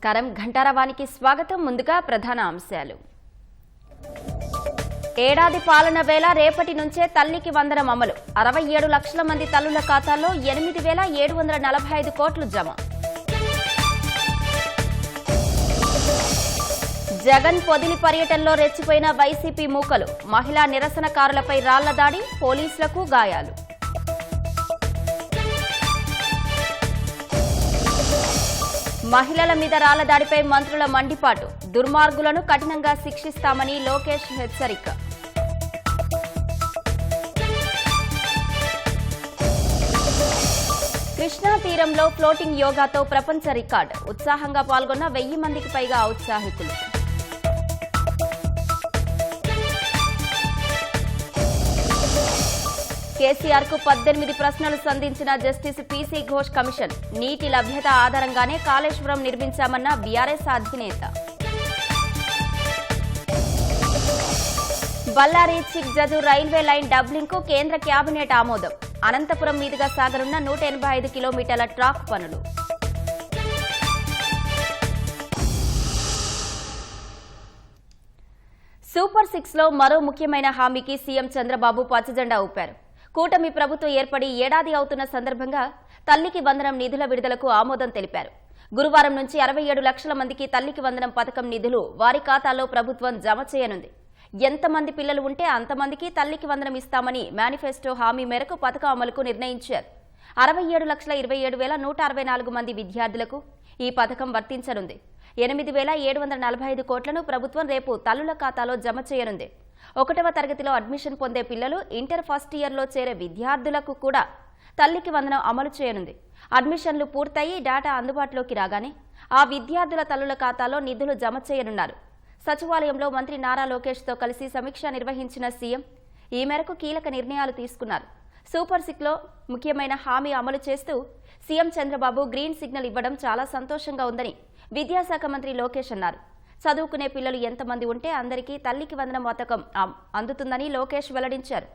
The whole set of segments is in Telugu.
నమస్కారం ఘంటారావానికి స్వాగతం. ముందుగా ప్రధాన అంశాలు. ఏడాది పాలన వేళ రేపటి నుంచే తల్లికి వందనం అమలు. 67 లక్షల మంది తల్లుల ఖాతాల్లో 8,745 కోట్లు జమ. జగన్ పొదిలి పర్యటనలో రెచ్చిపోయిన వైసీపీ మూకలు. మహిళా నిరసనకారులపై రాళ్ల దాడి, పోలీసులకు గాయాలు. మహిళల మీద రాళ్ల దాడిపై మంత్రుల మండిపాటు. దుర్మార్గులను కఠినంగా శిక్షిస్తామని లోకేష్ హెచ్చరిక. కృష్ణా తీరంలో ఫ్లోటింగ్ యోగాతో ప్రపంచ రికార్డు. ఉత్సాహంగా పాల్గొన్న 1000 మందికి పైగా ఔత్సాహికులు. కేసీఆర్ కు 18 ప్రశ్నలు సంధించిన జస్టిస్ పీసీ ఘోష్ కమిషన్. నీటి లభ్యత ఆధారంగానే కాళేశ్వరం నిర్మించామన్న బీఆర్ఎస్ అధినేత. బళ్ళారి చిక్జదు రైల్వే లైన్ డబ్లింగ్ కు కేంద్ర కేబినెట్ ఆమోదం. అనంతపురం మీదుగా సాగనున్న 185 కిలోమీటర్ల ట్రాక్ పనులు. సూపర్ 6 లో మరో ముఖ్యమైన హామీకి సీఎం చంద్రబాబు పచ్చజెండా ఊపారు. కూటమి ప్రభుత్వం ఏర్పడి ఏడాది అవుతున్న సందర్భంగా తల్లికి వందనం నిధుల విడుదలకు ఆమోదం తెలిపారు. గురువారం నుంచి 67 లక్షల మందికి తల్లికి వందనం పథకం నిధులు వారి ఖాతాలో ప్రభుత్వం జమ చేయనుంది. ఎంతమంది పిల్లలు ఉంటే అంతమందికి తల్లికి వందనం ఇస్తామని మేనిఫెస్టో హామీ మేరకు పథకం అమలుకు నిర్ణయించారు. 67,27,164 మంది విద్యార్థులకు ఈ పథకం వర్తించనుంది. 8,745 కోట్లను ప్రభుత్వం రేపు తల్లుల ఖాతాలో జమ చేయనుంది. 1వ తరగతిలో అడ్మిషన్ పొందే పిల్లలు, ఇంటర్ ఫస్ట్ ఇయర్లో చేరే విద్యార్థులకు కూడా తల్లికి వందనం అమలు చేయనుంది. అడ్మిషన్లు పూర్తయి డేటా అందుబాటులోకి రాగానే ఆ విద్యార్థుల తల్లుల ఖాతాలో నిధులు జమ చేయనున్నారు. సచివాలయంలో మంత్రి నారా లోకేష్తో కలిసి సమీక్ష నిర్వహించిన సీఎం ఈ మేరకు కీలక నిర్ణయాలు తీసుకున్నారు. సూపర్ 6 లో ముఖ్యమైన హామీ అమలు చేస్తూ సీఎం చంద్రబాబు గ్రీన్ సిగ్నల్ ఇవ్వడం చాలా సంతోషంగా ఉందని విద్యాశాఖ మంత్రి లోకేష్ అన్నారు. చదువుకునే పిల్లలు ఎంతమంది ఉంటే అందరికీ తల్లికి వందనం పథకం అందుతుందని లోకేష్ వెల్లడించారు.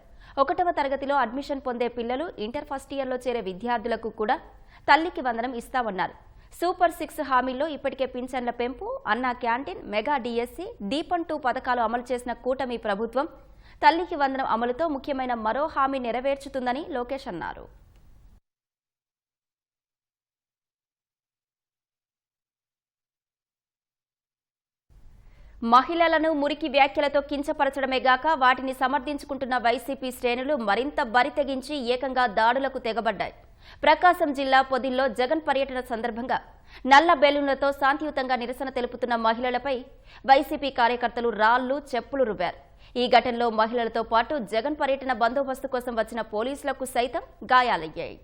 1వ తరగతిలో అడ్మిషన్ పొందే పిల్లలు, ఇంటర్ ఫస్ట్ ఇయర్లో చేరే విద్యార్థులకు కూడా తల్లికి వందనం ఇస్తామన్నారు. సూపర్ 6 హామీల్లో ఇప్పటికే పింఛన్ల పెంపు, అన్నా క్యాంటీన్, మెగా డిఎస్సి, దీపం 2 పథకాలు అమలు చేసిన కూటమి ప్రభుత్వం తల్లికి వందనం అమలుతో ముఖ్యమైన మరో హామీ నెరవేర్చుతుందని లోకేష్ అన్నారు. మహిళలను మురికి వ్యాఖ్యలతో కించపరచడమే గాక వాటిని సమర్థించుకుంటున్న వైసీపీ శ్రేణులు మరింత బరితెగించి ఏకంగా దాడులకు తెగబడ్డాయి. ప్రకాశం జిల్లా పొదిల్లో జగన్ పర్యటన సందర్భంగా నల్ల బెలూన్లతో శాంతియుతంగా నిరసన తెలుపుతున్న మహిళలపై వైసీపీ కార్యకర్తలు రాళ్లు, చెప్పులు రువ్వారు. ఈ ఘటనలో మహిళలతో పాటు జగన్ పర్యటన బందోబస్తు కోసం వచ్చిన పోలీసులకు సైతం గాయాలయ్యాయి.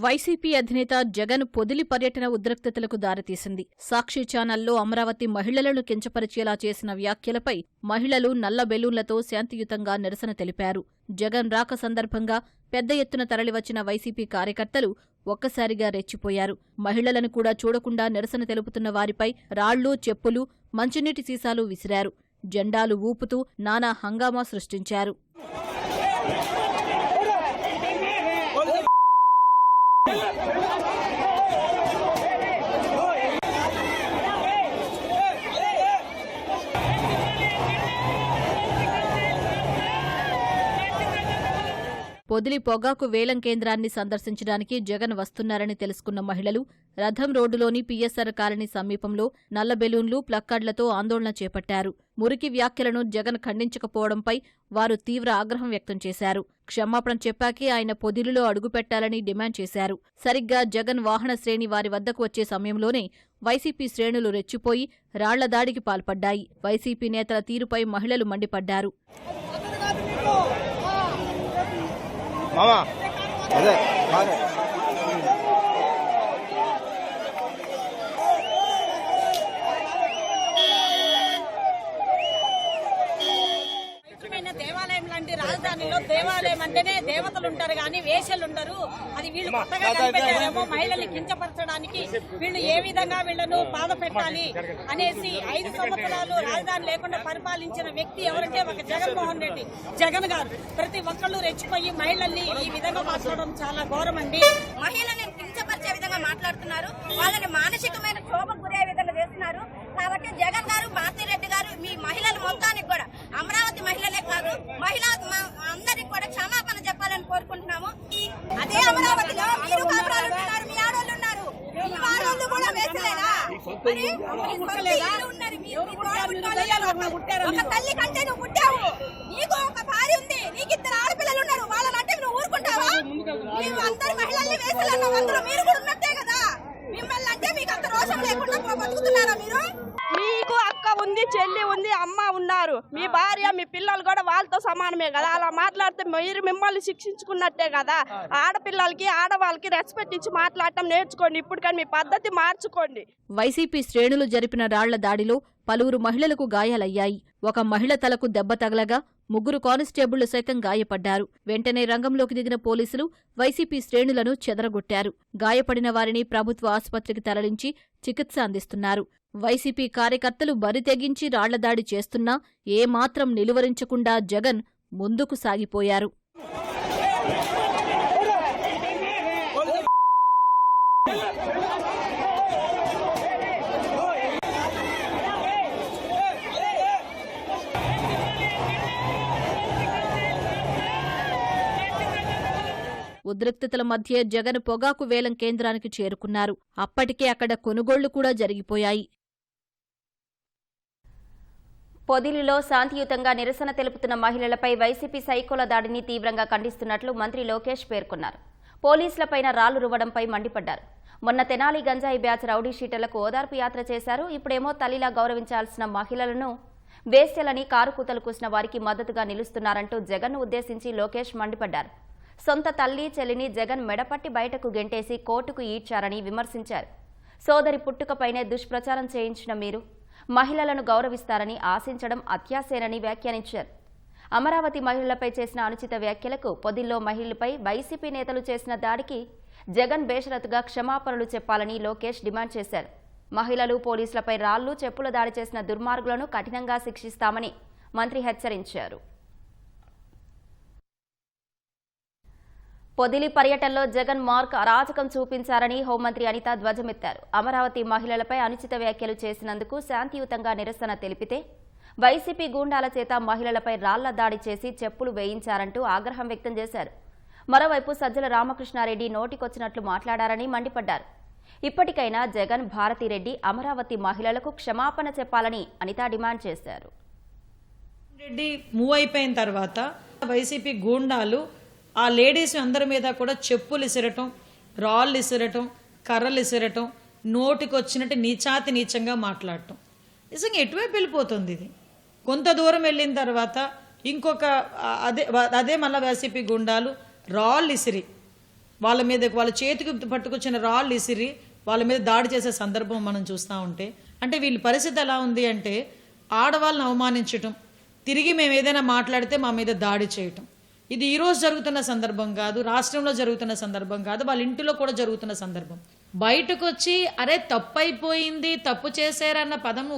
వైసీపీ అధినేత జగన్ పొదిలి పర్యటన ఉద్రిక్తతలకు దారితీసింది. సాక్షి ఛానల్లో అమరావతి మహిళలను కించపరిచేలా చేసిన వ్యాఖ్యలపై మహిళలు నల్ల బెలూన్లతో శాంతియుతంగా నిరసన తెలిపారు. జగన్ రాక సందర్భంగా పెద్ద ఎత్తున తరలివచ్చిన వైసీపీ కార్యకర్తలు ఒక్కసారిగా రెచ్చిపోయారు. మహిళలను కూడా చూడకుండా నిరసన తెలుపుతున్న వారిపై రాళ్లు, చెప్పులు, మంచినీటి సీసాలు విసిరారు. జెండాలు ఊపుతూ నానా హంగామా సృష్టించారు. పొదిలి పొగాకు వేలం కేంద్రాన్ని సందర్శించడానికి జగన్ వస్తున్నారని తెలుసుకున్న మహిళలు రథం రోడ్డులోని పీఎస్ఆర్ కాలనీ సమీపంలో నల్ల బెలూన్లు, ప్లక్కార్డులతో ఆందోళన చేపట్టారు. మురికి వ్యాఖ్యలను జగన్ ఖండించకపోవడంపై వారు తీవ్ర ఆగ్రహం వ్యక్తం చేశారు. క్షమాపణ చెప్పాకే ఆయన పొదిలిలో అడుగుపెట్టాలని డిమాండ్ చేశారు. సరిగ్గా జగన్ వాహన శ్రేణి వారి వద్దకు వచ్చే సమయంలోనే వైసీపీ శ్రేణులు రెచ్చిపోయి రాళ్ల దాడికి పాల్పడ్డాయి. వైసీపీ నేతల తీరుపై మహిళలు మండిపడ్డారు. దేవాలయం లాంటి రాజధానిలో దేవాలయం అంటేనే దేవతలు ఉంటారు కానీ వేషలు ఉండరు. అది వీళ్ళు కొత్తగా కనిపెట్టారేమో మహిళల్ని కించపరచడానికి. వీళ్ళు ఏ విధంగా వీళ్లను బాధ పెట్టాలి అనేసి 5 సంవత్సరాలు రాజధాని లేకుండా పరిపాలించిన వ్యక్తి ఎవరంటే ఒక జగన్మోహన్ రెడ్డి జగన్ గారు. ప్రతి ఒక్కళ్ళు రెచ్చిపోయి మహిళల్ని ఈ విధంగా మాట్లాడడం చాలా ఘోరం అండి. మహిళల్ని కించపరిచే విధంగా మాట్లాడుతున్నారు. వాళ్ళని మానసికమైన క్షోభకు గురే విధంగా చేస్తున్నారు. కాబట్టి జగన్ గారు, భారతిరెడ్డి గారు, మీ మహిళలు మొత్తానికి కూడా, అమరావతి మహిళలే కాదు, అందరికి కూడా క్షమాపణ చెప్పాలని కోరుకుంటున్నాము. అదే అమరావతిలో మీరు కాపురాలు ఉంటున్నారు, మీ ఆడవాళ్ళు ఉన్నారు, మీ ఆడవాళ్ళు కూడా వేసలేదా? ఒక తల్లి కంటే నువ్వు పుట్టావు, నీకు ఒక భార్య ఉంది, నీకు 2 ఆడపిల్లలు ఉన్నారు, వాళ్ళంటే నువ్వు ఊరుకుంటావా? మేము అందరు మహిళల్ని వేసలేన్నాం, అందులో మీరు కూడా ఉన్నట్టే కదా. మిమ్మల్ని అంటే మీకు అంత రోషం లేకుండా బతుకుతున్నారా మీరు? మీకు అక్క ఉంది, చెల్లి ఉంది, అమ్మ ఉన్నారు, మీ భార్య, మీ పిల్లలు కూడా వాళ్ళతో సమానమే కదా. అలా మాట్లాడితే మీరు మిమ్మల్ని శిక్షించుకున్నట్టే కదా. ఆడపిల్లలకి, ఆడవాళ్ళకి రెస్పెక్ట్ ఇచ్చి మాట్లాడటం నేర్చుకోండి. ఇప్పుడు కానీ మీ పద్ధతి మార్చుకోండి. వైసీపీ శ్రేణులు జరిపిన రాళ్ల దాడిలో పలువురు మహిళలకు గాయాలయ్యాయి. ఒక మహిళ తలకు దెబ్బ తగలగా 3 కానిస్టేబుళ్లు సైతం గాయపడ్డారు. వెంటనే రంగంలోకి దిగిన పోలీసులు వైసీపీ శ్రేణులను చెదరగొట్టారు. గాయపడిన వారిని ప్రభుత్వ ఆసుపత్రికి తరలించి చికిత్స అందిస్తున్నారు. వైసీపీ కార్యకర్తలు బరితెగించి రాళ్లదాడి చేస్తున్నా ఏమాత్రం నిలువరించకుండా జగన్ ముందుకు సాగిపోయారు. ఉద్రిక్తతల మధ్య జగన్ పొగాకు వేలం కేంద్రానికి చేరుకున్నారు. అప్పటికే అక్కడ కొనుగోళ్లు కూడా జరిగిపోయాయి. పొదిలిలో శాంతియుతంగా నిరసన తెలుపుతున్న మహిళలపై వైసీపీ సైకోల దాడిని తీవ్రంగా ఖండిస్తున్నట్లు మంత్రి లోకేష్ పేర్కొన్నారు. పోలీసులపైన రాళ్లు రువ్వడంపై మండిపడ్డారు. మొన్న తెనాలి గంజాయి బ్యాచ్ రౌడీ షీటర్లకు ఓదార్పు యాత్ర చేశారు. ఇప్పుడేమో తల్లిలా గౌరవించాల్సిన మహిళలను వేశ్యలని కారుకూతలు కూసిన వారికి మద్దతుగా నిలుస్తున్నారంటూ జగన్ను ఉద్దేశించి లోకేష్ మండిపడ్డారు. సొంత తల్లి, చెల్లిని జగన్ మెడపట్టి బయటకు గెంటేసి కోర్టుకు ఈడ్చారని విమర్శించారు. సోదరి పుట్టుకపైనే దుష్ప్రచారం చేయించిన మీరు మహిళలను గౌరవిస్తారని ఆశించడం అత్యాశేనని వ్యాఖ్యానించారు. అమరావతి మహిళలపై చేసిన అనుచిత వ్యాఖ్యలకు, పొదిల్లో మహిళలపై వైసీపీ నేతలు చేసిన దాడికి జగన్ బేషరతుగా క్షమాపణలు చెప్పాలని లోకేష్ డిమాండ్ చేశారు. మహిళలు, పోలీసులపై రాళ్లు, చెప్పుల దాడి చేసిన దుర్మార్గులను కఠినంగా శిక్షిస్తామని మంత్రి హెచ్చరించారు. పొదిలి పర్యటనలో జగన్ మార్క్ అరాచకం చూపించారని హోంమంత్రి అనిత ధ్వజమెత్తారు. అమరావతి మహిళలపై అనుచిత వ్యాఖ్యలు చేసినందుకు శాంతియుతంగా నిరసన తెలిపితే వైసీపీ గూండాల చేత మహిళలపై రాళ్ల దాడి చేసి చెప్పులు వేయించారంటూ ఆగ్రహం వ్యక్తం చేశారు. మరోవైపు సజ్జల రామకృష్ణారెడ్డి నోటికొచ్చినట్లు మాట్లాడారని మండిపడ్డారు. ఇప్పటికైనా జగన్, భారతిరెడ్డి అమరావతి మహిళలకు క్షమాపణ చెప్పాలని అనిత డిమాండ్ చేశారు. రెడ్డి మూవ్ అయిపోయిన తర్వాత వైసీపీ గూండాలు ఆ లేడీస్ అందరి మీద కూడా చెప్పులు ఇసిరటం, రాళ్ళు ఇసిరటం, కర్రలు ఇసిరటం, నోటికొచ్చినట్టు నీచాతి నీచంగా మాట్లాడటం నిజంగా ఎటువైపు వెళ్ళిపోతుంది ఇది? కొంత దూరం వెళ్ళిన తర్వాత ఇంకొక అదే మళ్ళీ వైసీపీ గుండాలు రాళ్ళు ఇసిరి వాళ్ళ చేతికి పట్టుకొచ్చిన రాళ్ళు ఇసిరి వాళ్ళ మీద దాడి చేసే సందర్భం మనం చూస్తూ ఉంటే, అంటే వీళ్ళ పరిస్థితి ఎలా ఉంది అంటే ఆడవాళ్ళని అవమానించటం, తిరిగి మేము ఏదైనా మాట్లాడితే మా మీద దాడి చేయటం. ఇది ఈరోజు జరుగుతున్న సందర్భం కాదు, రాష్ట్రంలో జరుగుతున్న సందర్భం కాదు, వాళ్ళ ఇంటిలో కూడా జరుగుతున్న సందర్భం. బయటకు వచ్చి అరే తప్పైపోయింది, తప్పు చేశారన్న పదము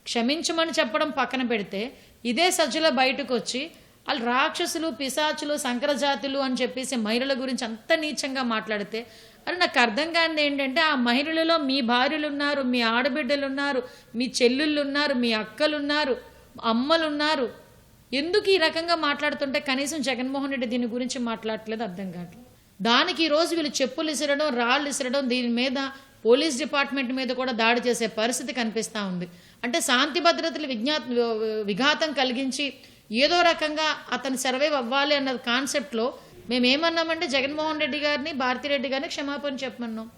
క్షమించమని చెప్పడం పక్కన పెడితే, ఇదే సజ్జల బయటకు వచ్చి వాళ్ళు రాక్షసులు, పిశాచులు, సంకరజాతులు అని చెప్పేసి మహిళల గురించి అంత నీచంగా మాట్లాడితే, అరే నాకు అర్థం కానిది ఏంటంటే ఆ మహిళలలో మీ భార్యలు ఉన్నారు, మీ ఆడబిడ్డలు ఉన్నారు, మీ చెల్లుళ్ళు ఉన్నారు, మీ అక్కలున్నారు, అమ్మలున్నారు. ఎందుకు ఈ రకంగా మాట్లాడుతుంటే కనీసం జగన్మోహన్ రెడ్డి దీని గురించి మాట్లాడట్లేదు అర్థం కావట్లేదు. దానికి ఈరోజు వీళ్ళు చెప్పులు ఇసిరడం, రాళ్ళు ఇసిరడం, దీని మీద పోలీస్ డిపార్ట్మెంట్ మీద కూడా దాడి చేసే పరిస్థితి కనిపిస్తూ ఉంది. అంటే శాంతి భద్రతలు విఘాతం కలిగించి ఏదో రకంగా అతను సర్వైవ్ అవ్వాలి అన్న కాన్సెప్ట్లో మేమేమన్నామంటే జగన్మోహన్ రెడ్డి గారిని, భారతిరెడ్డి గారిని క్షమాపణ చెప్పమన్నాం.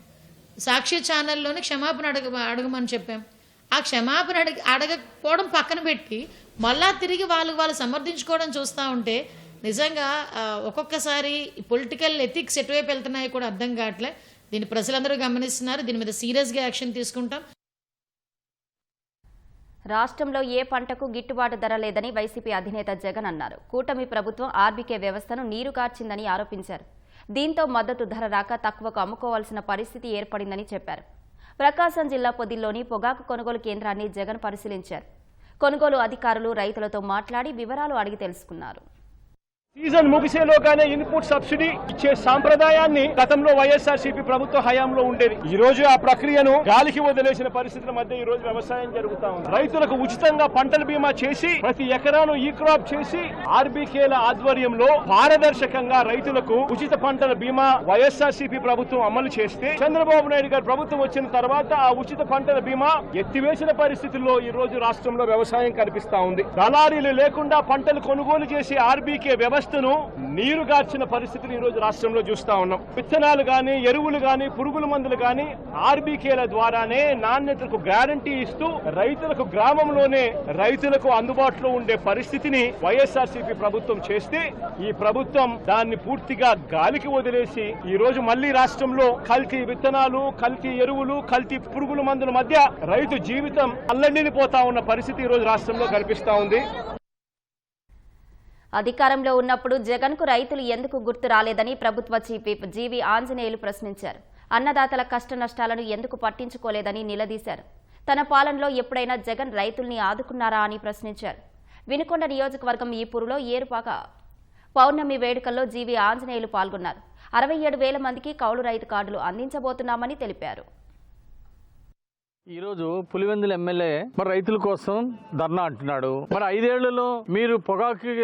సాక్షి ఛానల్లోని క్షమాపణ అడగమని చెప్పాం. ఆ క్షమాపణ అడగకపోవడం పక్కన పెట్టి మళ్ళా తిరిగి వాళ్ళు సమర్థించుకోవడం చూస్తూ ఉంటే నిజంగా ఒక్కొక్కసారి పొలిటికల్ ఎథిక్స్ ఎటువైపు వెళ్తున్నాయో కూడా అర్థం కావట్లే. దీన్ని ప్రజలందరూ గమనిస్తున్నారు. దీని మీద సీరియస్గా యాక్షన్ తీసుకుంటాం. రాష్ట్రంలో ఏ పంటకు గిట్టుబాటు ధర లేదని వైసీపీ అధినేత జగన్ అన్నారు. కూటమి ప్రభుత్వం ఆర్బీకే వ్యవస్థను నీరుగార్చిందని ఆరోపించారు. దీంతో మద్దతు ధర రాక తక్కువకు అమ్ముకోవాల్సిన పరిస్థితి ఏర్పడిందని చెప్పారు. ప్రకాశం జిల్లా పొదిల్లోని పొగాకు కొనుగోలు కేంద్రాన్ని జగన్ పరిశీలించారు. కొనుగోలు అధికారులు రైతులతో మాట్లాడి వివరాలు అడిగి తెలుసుకున్నారు. సీజన్ ముగిసేలోగానే ఇన్పుట్ సబ్సిడీ ఇచ్చే సాంప్రదాయాన్ని గతంలో వైఎస్ఆర్సీపీ ప్రభుత్వ హయాంలో ఉండేది. ఈ రోజు ఆ ప్రక్రియను గాలికి వదిలేసిన పరిస్థితుల మధ్య ఈ రోజు వ్యవసాయం జరుగుతా ఉంది. రైతులకు ఉచితంగా పంటల బీమా చేసి ప్రతి ఎకరాను ఈ క్రాప్ చేసి ఆర్బీకేల ఆధ్వర్యంలో పారదర్శకంగా రైతులకు ఉచిత పంటల బీమా వైఎస్ఆర్సీపీ ప్రభుత్వం అమలు చేస్తే చంద్రబాబు నాయుడు గారు ప్రభుత్వం వచ్చిన తర్వాత ఆ ఉచిత పంటల బీమా ఎత్తివేసిన పరిస్థితుల్లో ఈ రోజు రాష్ట్రంలో వ్యవసాయం కనిపిస్తా ఉంది. దళారీలు లేకుండా పంటలు కొనుగోలు చేసి ఆర్బీకే వ్యవస్థను నీరుగార్చిన పరిస్థితులు ఈ రోజు రాష్ట్రంలో చూస్తా ఉన్నాం. విత్తనాలు గాని, ఎరువులు గాని, పురుగుల మందులు గాని ఆర్బీకేల ద్వారానే నాణ్యతకు గ్యారంటీ ఇస్తూ రైతులకు గ్రామంలోనే రైతులకు అందుబాటులో ఉండే పరిస్థితిని వైఎస్ఆర్సీపీ ప్రభుత్వం చేస్తే ఈ ప్రభుత్వం దాన్ని పూర్తిగా గాలికి వదిలేసి ఈ రోజు మళ్లీ రాష్ట్రంలో కల్తీ విత్తనాలు, కల్తీ ఎరువులు, కల్తీ పురుగుల మందుల మధ్య రైతు జీవితం అల్లడిల్లిపోతా ఉన్న పరిస్థితి ఈ రోజు రాష్ట్రంలో కనిపిస్తా ఉంది. అధికారంలో ఉన్నప్పుడు జగన్కు రైతులు ఎందుకు గుర్తు రాలేదని ప్రభుత్వ చీఫ్ విప్ జీవి ఆంజనేయులు ప్రశ్నించారు. అన్నదాతల కష్ట నష్టాలను ఎందుకు పట్టించుకోలేదని నిలదీశారు. తన పాలనలో ఎప్పుడైనా జగన్ రైతుల్ని ఆదుకున్నారా అని ప్రశ్నించారు. వినుకొండ నియోజకవర్గం ఈపూరులో ఏరుపాక పౌర్ణమి వేడుకల్లో జీవి ఆంజనేయులు పాల్గొన్నారు. 67,000 మందికి కౌలు రైతు కార్డులు అందించబోతున్నామని తెలిపారు. ఈరోజు పులివెందుల ఎమ్మెల్యే మరి రైతుల కోసం ధర్నా అంటున్నాడు. మరి 5 ఏళ్లలో మీరు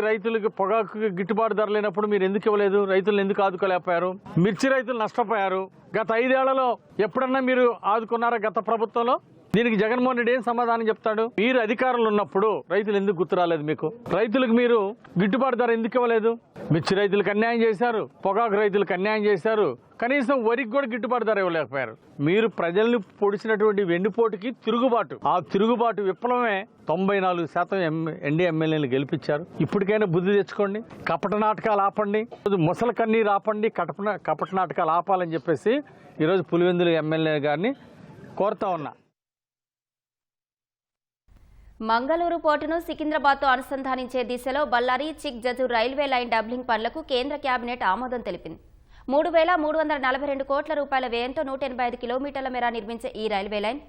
రైతులకి పొగాకు గిట్టుబాటు ధర లేనప్పుడు మీరు ఎందుకు ఇవ్వలేదు? రైతులను ఎందుకు ఆదుకోలేకపోయారు? మిర్చి రైతులు నష్టపోయారు. గత 5 ఏళ్లలో ఎప్పుడన్నా మీరు ఆదుకున్నారా గత ప్రభుత్వంలో? దీనికి జగన్మోహన్ రెడ్డి ఏం సమాధానం చెప్తాడు? మీరు అధికారంలో ఉన్నప్పుడు రైతులు ఎందుకు గుర్తు రాలేదు? మీకు రైతులకు మీరు గిట్టుబాటు ధర ఎందుకు ఇవ్వలేదు? మిర్చి రైతులకు అన్యాయం చేశారు, పొగాకు రైతులకు అన్యాయం చేశారు, కనీసం వరికి కూడా గిట్టుబాటు ధర ఇవ్వలేకపోయారు. మీరు ప్రజల్ని పొడిచినటువంటి వెన్నుపోటుకి తిరుగుబాటు, ఆ తిరుగుబాటు విప్లవమే 94% ఎన్డీఏ ఎమ్మెల్యేలు గెలిపించారు. ఇప్పటికైనా బుద్ధి తెచ్చుకోండి, కపట నాటకాలు ఆపండి, ముసలి కన్నీరు ఆపండి, కపట నాటకాలు ఆపాలని చెప్పేసి ఈరోజు పులివెందుల ఎమ్మెల్యే గారిని కోరుతా ఉన్నా. మంగళూరు పోర్టును సికింద్రాబాద్తో అనుసంధానించే దిశలో బళ్ళారి చిక్ జజూర్ రైల్వే లైన్ డబ్లింగ్ పనులకు కేంద్ర కేబినెట్ ఆమోదం తెలిపింది. 3,342 కోట్ల రూపాయల వ్యయంతో 185 కిలోమీటర్ల మేర నిర్మించే ఈ రైల్వే లైన్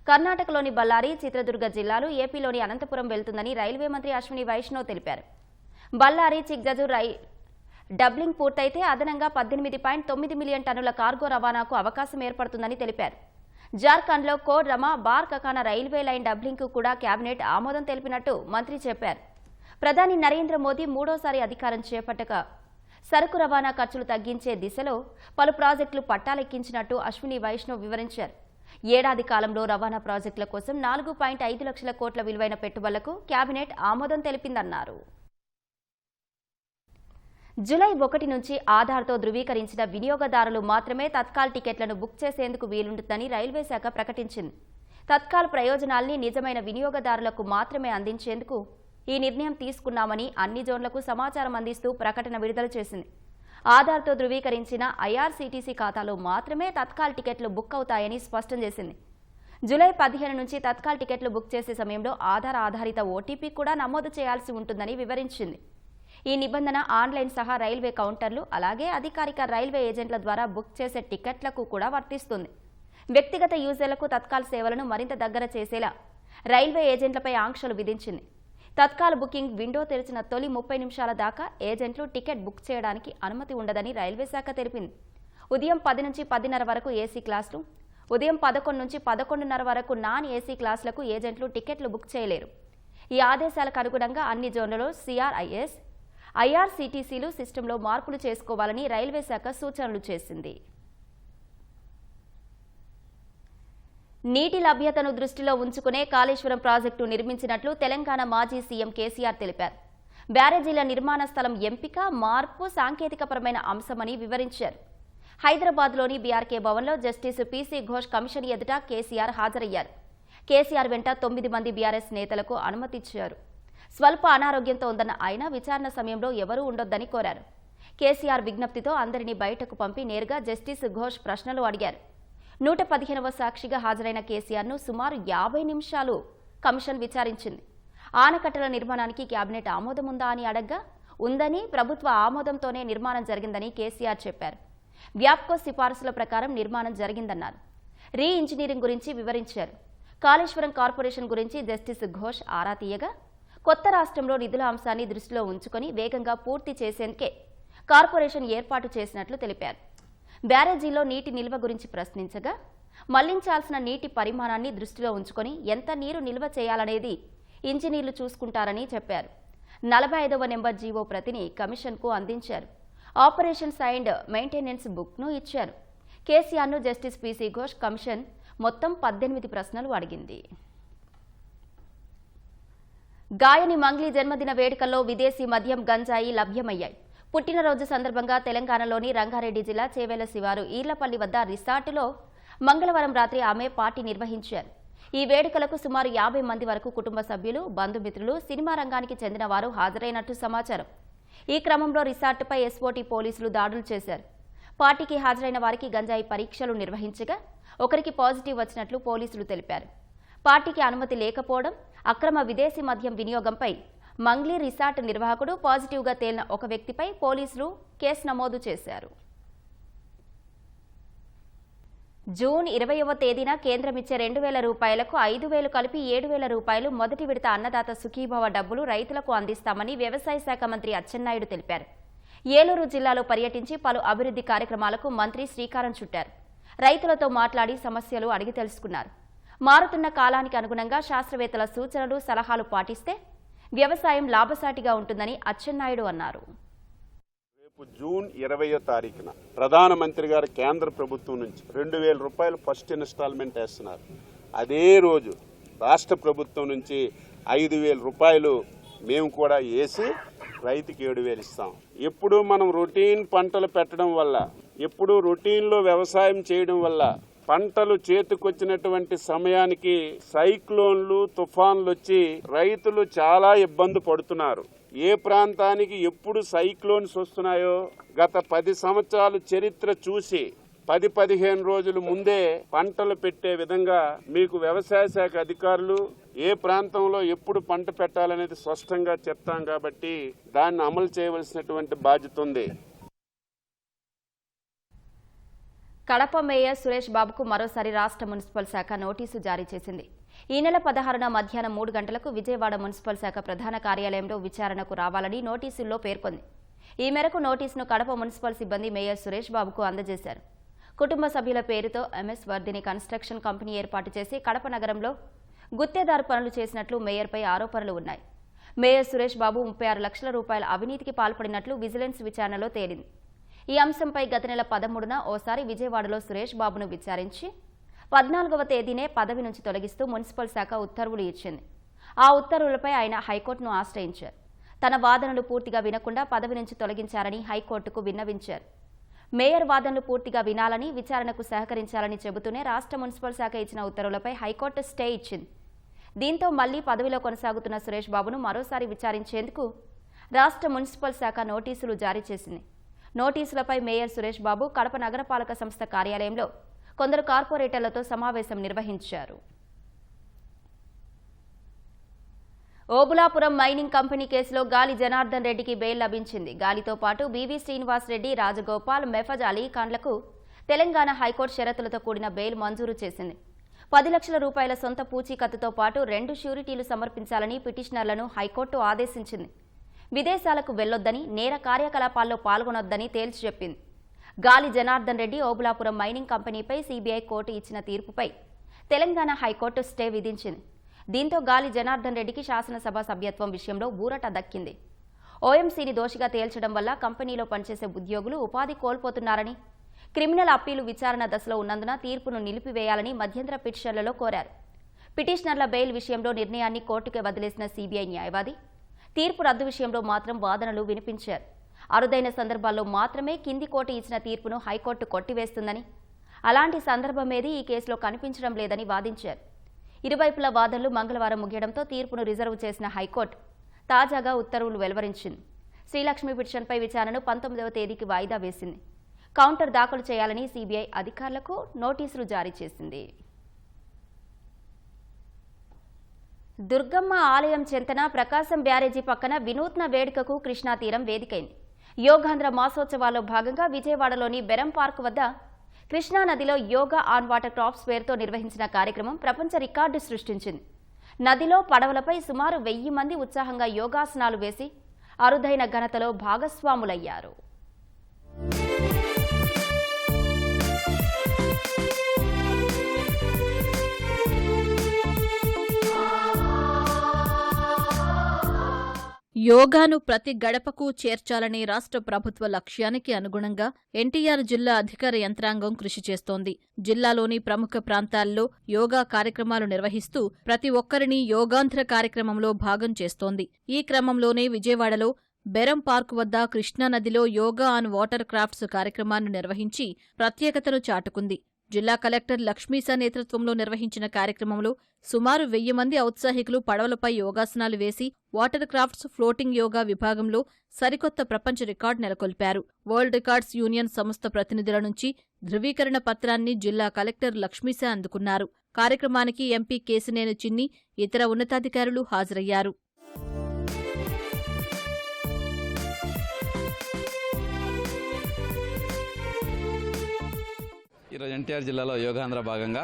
కర్ణాటకలోని బళ్ళారి, చిత్రదుర్గ జిల్లాలు, ఏపీలోని అనంతపురం వెళ్తుందని రైల్వే మంత్రి అశ్విని వైష్ణవ్ తెలిపారు. బళ్ళారి చిక్ జజూర్ డబ్లింగ్ పూర్తయితే అదనంగా 18.9 మిలియన్ టన్నుల కార్గో రవాణాకు అవకాశం ఏర్పడుతుందని తెలిపారు. జార్ఖండ్లో కోడ్ రమా బార్ కకానా రైల్వే లైన్ డబ్లింగ్కు కూడా కేబినెట్ ఆమోదం తెలిపినట్టు మంత్రి చెప్పారు. ప్రధాని నరేంద్ర మోదీ మూడోసారి అధికారం చేపట్టక సరుకు రవాణా ఖర్చులు తగ్గించే దిశలో పలు ప్రాజెక్టులు పట్టాలెక్కించినట్టు అశ్విని వైష్ణవ్ వివరించారు. ఏడాది కాలంలో రవాణా ప్రాజెక్టుల కోసం 4.5 లక్షల కోట్ల విలువైన పెట్టుబడులకు కేబినెట్ ఆమోదం తెలిపిందన్నారు. జూలై 1 నుంచి ఆధార్తో ధృవీకరించిన వినియోగదారులు మాత్రమే తత్కాల్ టికెట్లను బుక్ చేసేందుకు వీలుంటుందని రైల్వే శాఖ ప్రకటించింది. తత్కాల్ ప్రయోజనాల్ని నిజమైన వినియోగదారులకు మాత్రమే అందించేందుకు ఈ నిర్ణయం తీసుకున్నామని అన్ని జోన్లకు సమాచారం అందిస్తూ ప్రకటన విడుదల చేసింది. ఆధార్తో ధృవీకరించిన ఐఆర్సీటీసీ ఖాతాలో మాత్రమే తత్కాల్ టికెట్లు బుక్ అవుతాయని స్పష్టం చేసింది. జూలై 15 నుంచి తత్కాల్ టికెట్లు బుక్ చేసే సమయంలో ఆధార్ ఆధారిత ఓటీపీ కూడా నమోదు చేయాల్సి ఉంటుందని వివరించింది. ఈ నిబంధన ఆన్లైన్ సహా రైల్వే కౌంటర్లు, అలాగే అధికారిక రైల్వే ఏజెంట్ల ద్వారా బుక్ చేసే టికెట్లకు కూడా వర్తిస్తుంది. వ్యక్తిగత యూజర్లకు తత్కాల్ సేవలను మరింత దగ్గర చేసేలా రైల్వే ఏజెంట్లపై ఆంక్షలు విధించింది. తత్కాల్ బుకింగ్ విండో తెరిచిన తొలి 30 నిమిషాల దాకా ఏజెంట్లు టికెట్ బుక్ చేయడానికి అనుమతి ఉండదని రైల్వే శాఖ తెలిపింది. ఉదయం 10 నుంచి 10:30 వరకు ఏసీ క్లాసులు, ఉదయం 11 నుంచి 11:30 వరకు నాన్ ఏసీ క్లాసులకు ఏజెంట్లు టికెట్లు బుక్ చేయలేరు. ఈ ఆదేశాలకు అనుగుణంగా అన్ని జోన్లలో సిఆర్ఐఎస్, ఐఆర్సీటీసీలు సిస్టంలో మార్పులు చేసుకోవాలని రైల్వే శాఖ సూచనలు చేసింది. నీటి లభ్యతను దృష్టిలో ఉంచుకునే కాళేశ్వరం ప్రాజెక్టు నిర్మించినట్లు తెలంగాణ మాజీ సీఎం కేసీఆర్ తెలిపారు. బ్యారేజీల నిర్మాణ స్థలం ఎంపిక, మార్పు సాంకేతికపరమైన అంశమని వివరించారు. హైదరాబాద్లోని బీఆర్కే భవన్లో జస్టిస్ పీసీ ఘోష్ కమిషన్ ఎదుట కేసీఆర్ హాజరయ్యారు. కేసీఆర్ వెంట 9 మంది బీఆర్ఎస్ నేతలకు అనుమతిచ్చారు. స్వల్ప అనారోగ్యంతో ఉందన్న ఆయన విచారణ సమయంలో ఎవరూ ఉండొద్దని కోరారు. కేసీఆర్ విజ్ఞప్తితో అందరినీ బయటకు పంపి నేరుగా జస్టిస్ ఘోష్ ప్రశ్నలు అడిగారు. 115వ సాక్షిగా హాజరైన కేసీఆర్ను సుమారు 50 నిమిషాలు కమిషన్ విచారించింది. ఆనకట్టల నిర్మాణానికి కేబినెట్ ఆమోదం ఉందా అని అడగ్గా ఉందని, ప్రభుత్వ ఆమోదంతోనే నిర్మాణం జరిగిందని కేసీఆర్ చెప్పారు. వ్యాప్కో సిఫారసుల ప్రకారం నిర్మాణం జరిగిందన్నారు. రీ ఇంజనీరింగ్ గురించి వివరించారు. కాళేశ్వరం కార్పొరేషన్ గురించి జస్టిస్ ఘోష్ ఆరా తీయగా కొత్త రాష్ట్రంలో నిధుల అంశాన్ని దృష్టిలో ఉంచుకొని వేగంగా పూర్తి చేసేందుకే కార్పొరేషన్ ఏర్పాటు చేసినట్లు తెలిపారు. బ్యారేజీలో నీటి నిల్వ గురించి ప్రశ్నించగా మళ్లించాల్సిన నీటి పరిమాణాన్ని దృష్టిలో ఉంచుకొని ఎంత నీరు నిల్వ చేయాలనేది ఇంజనీర్లు చూసుకుంటారని చెప్పారు. 45వ నెంబర్ జీవో ప్రతిని కమిషన్కు అందించారు. ఆపరేషన్స్ అండ్ మెయింటెనెన్స్ బుక్ను ఇచ్చారు. కేసీఆర్ను జస్టిస్ పీసీ ఘోష్ కమిషన్ మొత్తం 18 ప్రశ్నలు అడిగింది. గాయని మంగ్లీ జన్మదిన వేడుకల్లో విదేశీ మద్యం గంజాయి లభ్యమయ్యాయి. పుట్టినరోజు సందర్భంగా తెలంగాణలోని రంగారెడ్డి జిల్లా చేవేల శివారు ఈర్లపల్లి వద్ద రిసార్టులో మంగళవారం రాత్రి ఆమె పార్టీ నిర్వహించారు. ఈ వేడుకలకు సుమారు 50 మంది వరకు కుటుంబ సభ్యులు, బంధుమిత్రులు, సినిమా రంగానికి చెందిన వారు హాజరైనట్టు సమాచారం. ఈ క్రమంలో రిసార్టుపై ఎస్ఓటీ పోలీసులు దాడులు చేశారు. పార్టీకి హాజరైన వారికి గంజాయి పరీక్షలు నిర్వహించగా ఒకరికి పాజిటివ్ వచ్చినట్లు పోలీసులు తెలిపారు. పార్టీకి అనుమతి లేకపోవడం, అక్రమ విదేశీ మద్యం వినియోగంపై మంగ్లీ రిసార్ట్ నిర్వాహకుడు పాజిటివ్గా తేలిన ఒక వ్యక్తిపై పోలీసులు కేసు నమోదు చేశారు. జూన్ 20వ తేదీన కేంద్రం ఇచ్చే 2,000 రూపాయలకు 5,000 కలిపి 7,000 రూపాయలు మొదటి విడత అన్నదాత సుఖీభవ డబ్బులు రైతులకు అందిస్తామని వ్యవసాయ శాఖ మంత్రి అచ్చెన్నాయుడు తెలిపారు. ఏలూరు జిల్లాలో పర్యటించి పలు అభివృద్ధి కార్యక్రమాలకు మంత్రి శ్రీకారం చుట్టారు. రైతులతో మాట్లాడి సమస్యలు అడిగి తెలుసుకున్నారు. మారుతున్న కాలానికి అనుగుణంగా శాస్త్రవేత్తల సూచనలు, సలహాలు పాటిస్తే వ్యవసాయం లాభసాటిగా ఉంటుందని అచ్చెన్నాయుడు అన్నారు. రేపు జూన్ 20వ తారీఖున ప్రధానమంత్రి గారు కేంద్ర ప్రభుత్వం నుంచి 2,000 రూపాయలు ఫస్ట్ ఇన్స్టాల్మెంట్ వేస్తున్నారు. అదే రోజు రాష్ట్ర ప్రభుత్వం నుంచి 5,000 రూపాయలు మేము కూడా వేసి రైతుకి 7,000 ఇస్తాం. ఎప్పుడు మనం రొటీన్ పంటలు పెట్టడం వల్ల, ఎప్పుడు రొటీన్లో వ్యవసాయం చేయడం వల్ల పంటలు చేతికొచ్చినటువంటి సమయానికి సైక్లోన్లు, తుఫాన్లు వచ్చి రైతులు చాలా ఇబ్బంది పడుతున్నారు. ఏ ప్రాంతానికి ఎప్పుడు సైక్లోన్స్ వస్తున్నాయో గత 10 సంవత్సరాలు చరిత్ర చూసి 10-15 రోజుల ముందే పంటలు పెట్టే విధంగా మీకు వ్యవసాయ శాఖ అధికారులు ఏ ప్రాంతంలో ఎప్పుడు పంట పెట్టాలనేది స్పష్టంగా చెప్తాం. కాబట్టి దాన్ని అమలు చేయవలసినటువంటి బాధ్యత ఉంది. కడప మేయర్ సురేష్ బాబుకు మరోసారి రాష్ట్ర మున్సిపల్ శాఖ నోటీసు జారీ చేసింది. ఈ నెల 16న మధ్యాహ్నం 3 గంటలకు విజయవాడ మున్సిపల్ శాఖ ప్రధాన కార్యాలయంలో విచారణకు రావాలని నోటీసుల్లో పేర్కొంది. ఈ మేరకు నోటీసును కడప మున్సిపల్ సిబ్బంది మేయర్ సురేష్ బాబుకు అందజేశారు. కుటుంబ సభ్యుల పేరుతో ఎంఎస్ వర్ధిని కన్స్ట్రక్షన్ కంపెనీ ఏర్పాటు చేసి కడప నగరంలో గుత్తేదారు పనులు చేసినట్లు మేయర్పై ఆరోపణలు ఉన్నాయి. మేయర్ సురేష్ బాబు 36 లక్షల రూపాయల అవినీతికి పాల్పడినట్లు విజిలెన్స్ విచారణలో తేలింది. ఈ అంశంపై గత నెల 13న ఓసారి విజయవాడలో సురేష్ బాబును విచారించి 14వ తేదీనే పదవి నుంచి తొలగిస్తూ మున్సిపల్ శాఖ ఉత్తర్వులు ఇచ్చింది. ఆ ఉత్తర్వులపై ఆయన హైకోర్టును ఆశ్రయించారు. తన వాదనలు పూర్తిగా వినకుండా పదవి నుంచి తొలగించారని హైకోర్టుకు విన్నవించారు. మేయర్ వాదనలు పూర్తిగా వినాలని, విచారణకు సహకరించాలని చెబుతూనే రాష్ట్ర మున్సిపల్ శాఖ ఇచ్చిన ఉత్తర్వులపై హైకోర్టు స్టే ఇచ్చింది. దీంతో మళ్లీ పదవిలో కొనసాగుతున్న సురేష్ బాబును మరోసారి విచారించేందుకు రాష్ట్ర మున్సిపల్ శాఖ నోటీసులు జారీ చేసింది. నోటీసులపై మేయర్ సురేష్ బాబు కడప నగరపాలక సంస్థ కార్యాలయంలో కొందరు కార్పొరేటర్లతో సమావేశం నిర్వహించారు. ఓబులాపురం మైనింగ్ కంపెనీ కేసులో గాలి జనార్దన్ రెడ్డికి బెయిల్ లభించింది. గాలితో పాటు బీవీ శ్రీనివాస్ రెడ్డి, రాజగోపాల్, మెఫజ్ అలీ ఖాన్లకు తెలంగాణ హైకోర్టు షరతులతో కూడిన బెయిల్ మంజూరు చేసింది. 10 లక్షల రూపాయల సొంత పూచీకత్తుతో పాటు 2 ష్యూరిటీలు సమర్పించాలని పిటిషనర్లను హైకోర్టు ఆదేశించింది. విదేశాలకు వెళ్లొద్దని, నేర కార్యకలాపాల్లో పాల్గొనొద్దని తేల్చి చెప్పింది. గాలి జనార్దన్ రెడ్డి ఓబులాపురం మైనింగ్ కంపెనీపై సీబీఐ కోర్టు ఇచ్చిన తీర్పుపై తెలంగాణ హైకోర్టు స్టే విధించింది. దీంతో గాలి జనార్దన్ రెడ్డికి శాసనసభ సభ్యత్వం విషయంలో ఊరట దక్కింది. ఓఎంసీని దోషిగా తేల్చడం వల్ల కంపెనీలో పనిచేసే ఉద్యోగులు ఉపాధి కోల్పోతున్నారని, క్రిమినల్ అప్పీలు విచారణ దశలో ఉన్నందున తీర్పును నిలిపివేయాలని మధ్యంతర పిటిషన్లలో కోరారు. పిటిషనర్ల బెయిల్ విషయంలో నిర్ణయాన్ని కోర్టుకే వదిలేసిన సీబీఐ న్యాయవాది తీర్పు రద్దు విషయంలో మాత్రం వాదనలు వినిపించారు. అరుదైన సందర్భాల్లో మాత్రమే కింది కోర్టు ఇచ్చిన తీర్పును హైకోర్టు కొట్టివేస్తుందని, అలాంటి సందర్భమేదీ ఈ కేసులో కనిపించడం లేదని వాదించారు. ఇరువైపుల వాదనలు మంగళవారం ముగియడంతో తీర్పును రిజర్వ్ చేసిన హైకోర్టు తాజాగా ఉత్తర్వులు వెలువరించింది. శ్రీలక్ష్మి పిటిషన్పై విచారణను 19వ తేదీకి వాయిదా వేసింది. కౌంటర్ దాఖలు చేయాలని సీబీఐ అధికారులకు నోటీసులు జారీ చేసింది. దుర్గమ్మ ఆలయం చెంతన ప్రకాశం బ్యారేజీ పక్కన వినూత్న వేడుకకు కృష్ణా తీరం వేదికైంది. యోగాంధ్ర మాసోత్సవాల్లో భాగంగా విజయవాడలోని బెరం పార్క్ వద్ద కృష్ణా నదిలో యోగా ఆన్ వాటర్ క్రాప్స్ పేరుతో నిర్వహించిన కార్యక్రమం ప్రపంచ రికార్డు సృష్టించింది. నదిలో పడవలపై సుమారు 1000 మంది ఉత్సాహంగా యోగాసనాలు వేసి అరుదైన ఘనతలో భాగస్వాములయ్యారు. యోగాను ప్రతి గడపకు చేర్చాలనే రాష్ట్ర ప్రభుత్వ లక్ష్యానికి అనుగుణంగా ఎన్టీఆర్ జిల్లా అధికార యంత్రాంగం కృషి చేస్తోంది. జిల్లాలోని ప్రముఖ ప్రాంతాల్లో యోగా కార్యక్రమాలు నిర్వహిస్తూ ప్రతి ఒక్కరిని యోగాంధ్ర కార్యక్రమంలో భాగం చేస్తోంది. ఈ క్రమంలోనే విజయవాడలో బెరం పార్క్ వద్ద కృష్ణానదిలో యోగా ఆన్ వాటర్ క్రాఫ్ట్స్ కార్యక్రమాన్ని నిర్వహించి ప్రత్యేకతను చాటుకుంది. జిల్లా కలెక్టర్ లక్ష్మీసా నేతృత్వంలో నిర్వహించిన కార్యక్రమంలో సుమారు 1000 మంది ఔత్సాహికులు పడవలపై యోగాసనాలు వేసి వాటర్ క్రాఫ్ట్స్ ఫ్లోటింగ్ యోగా విభాగంలో సరికొత్త ప్రపంచ రికార్డు నెలకొల్పారు. వరల్డ్ రికార్డ్స్ యూనియన్ సంస్థ ప్రతినిధుల నుంచి ధృవీకరణ పత్రాన్ని జిల్లా కలెక్టర్ లక్ష్మీసా అందుకున్నారు. కార్యక్రమానికి ఎంపీ కేశినేని చిన్ని, ఇతర ఉన్నతాధికారులు హాజరయ్యారు. ఈరోజు ఎన్టీఆర్ జిల్లాలో యోగాంధ్ర భాగంగా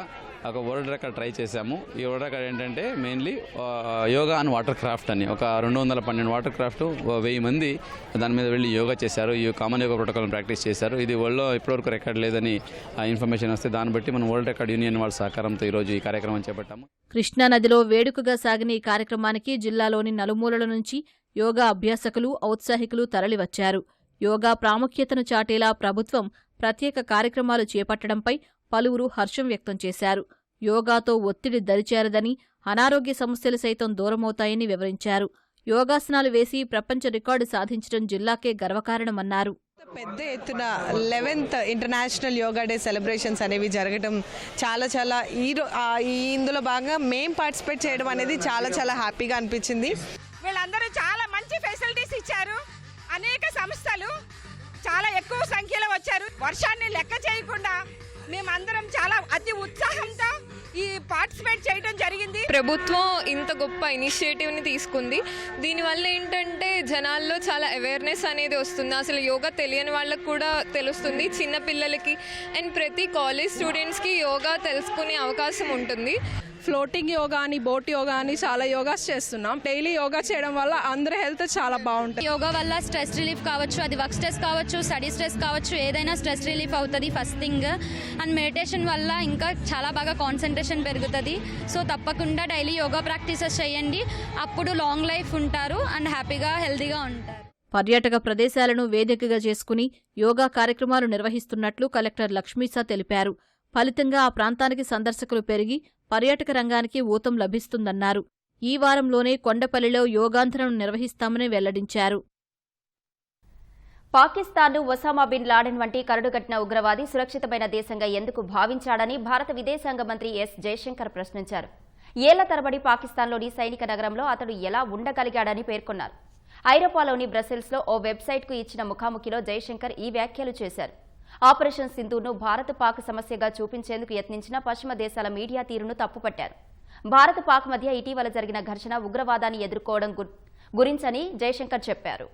ఒక వరల్డ్ రికార్డ్ ట్రై చేశాము. ఈ వరల్డ్ రికార్డ్ ఏంటంటే mainly yoga and water craft అని ఒక 212 వాటర్ క్రాఫ్ట్ 1000 మంది దాని మీద వెళ్ళి యోగా చేశారు. ఈ కామన్ యోగా ప్రోటోకాల్ని ప్రాక్టీస్ చేశారు. ఇది వరల్డ్లో ఇప్పటివరకు రికార్డ్ లేదని ఇన్ఫర్మేషన్ వస్తే దాన్ని బట్టి మనం వరల్డ్ రికార్డ్ యూనియన్ వాళ్ళ సహకారంతో ఈరోజు ఈ కార్యక్రమం చేపట్టాము. కృష్ణానదిలో వేడుకగా సాగిన ఈ కార్యక్రమానికి జిల్లాలోని నలుమూలల నుంచి యోగా అభ్యాసకులు, ఔత్సాహికులు తరలివచ్చారు. యోగా ప్రాముఖ్యతను చాటేలా ప్రభుత్వం ప్రత్యేక కార్యక్రమాలు చేపట్టడంపై పలువురు హర్షం వ్యక్తం చేశారు. యోగాతో ఒత్తిడి దరిచేరదని, అనారోగ్య సమస్యలు సైతం దూరమవుతాయని వివరించారు. యోగాసనాలు వేసి ప్రపంచ రికార్డు సాధించడం జిల్లాకే గర్వకారణమన్నారు. పెద్ద ఎత్తున 11th international yoga day celebrations అనేవి జరగడం చాలా ఇందులో భాగంగా మేం పార్టిసిపేట్ చేయడం అనేది చాలా హ్యాపీగా అనిపించింది. వీళ్ళందరూ చాలా మంచి ఫెసిలిటీస్ ఇచ్చారు. అనేక సంస్థలు చాలా ఎక్కువ సంఖ్యలో వచ్చారు. వర్షాన్ని లెక్క చేయకుండా మేమందరం చాలా అతి ఉత్సాహంతో ఈ పార్టిసిపేట్ చేయడం జరిగింది. ప్రభుత్వం ఇంత గొప్ప ఇనిషియేటివ్ని తీసుకుంది. దీనివల్ల ఏంటంటే జనాల్లో చాలా అవేర్నెస్ అనేది వస్తుంది. అసలు యోగా తెలియని వాళ్ళకు కూడా తెలుస్తుంది, చిన్నపిల్లలకి అండ్ ప్రతి కాలేజ్ స్టూడెంట్స్కి యోగా తెలుసుకునే అవకాశం ఉంటుంది. ఫ్లోటింగ్ యోగా అని, బోట్ యోగా అని చాలా యోగాస్ చేస్తున్నాం. డైలీ యోగా చేయడం వల్ల అందరి హెల్త్ చాలా బాగుంటుంది. యోగా వల్ల స్ట్రెస్ రిలీఫ్ కావచ్చు, అది వర్క్ స్ట్రెస్ కావచ్చు, స్టడీ స్ట్రెస్ కావచ్చు, ఏదైనా స్ట్రెస్ రిలీఫ్ అవుతుంది ఫస్ట్ థింగ్. అండ్ మెడిటేషన్ వల్ల ఇంకా చాలా బాగా కాన్సన్ట్రేషన్ పెరుగుతుంది. సో తప్పకుండా డైలీ యోగా ప్రాక్టీసెస్ చేయండి. అప్పుడు లాంగ్ లైఫ్ ఉంటారు అండ్ హ్యాపీగా హెల్తీగా ఉంటారు. పర్యాటక ప్రదేశాలను వేదికగా చేసుకుని యోగా కార్యక్రమాలు నిర్వహిస్తున్నట్లు కలెక్టర్ లక్ష్మీసా తెలిపారు. ఫలితంగా ఆ ప్రాంతానికి సందర్శకులు పెరిగి పర్యాటక రంగానికి ఊతం లభిస్తుందన్నారు. ఈ వారంలోనే కొండపల్లిలో యోగాంధ్రను నిర్వహిస్తామని వెల్లడించారు. పాకిస్తాన్ను ఒసామా బిన్ లాడెన్ వంటి కరడుగట్టిన ఉగ్రవాది సురక్షితమైన దేశంగా ఎందుకు భావించాడని భారత విదేశాంగ మంత్రి ఎస్ జయశంకర్ ప్రశ్నించారు. ఏళ్ల తరబడి పాకిస్తాన్లోని సైనిక నగరంలో అతడు ఎలా ఉండగలిగాడని పేర్కొన్నారు. ఐరోపాలోని బ్రసెల్స్లో ఓ వెబ్సైట్కు ఇచ్చిన ముఖాముఖిలో జయశంకర్ ఈ వ్యాఖ్యలు చేశారు. ఆపరేషన్ సింధూర్ను భారత్ పాక్ సమస్యగా చూపించేందుకు యత్నించిన పశ్చిమ దేశాల మీడియా తీరును తప్పుపట్టారు. భారత్ పాక్ మధ్య ఇటీవల జరిగిన ఘర్షణ ఉగ్రవాదాన్ని ఎదుర్కోవడం గురించని జయశంకర్ చెప్పారు.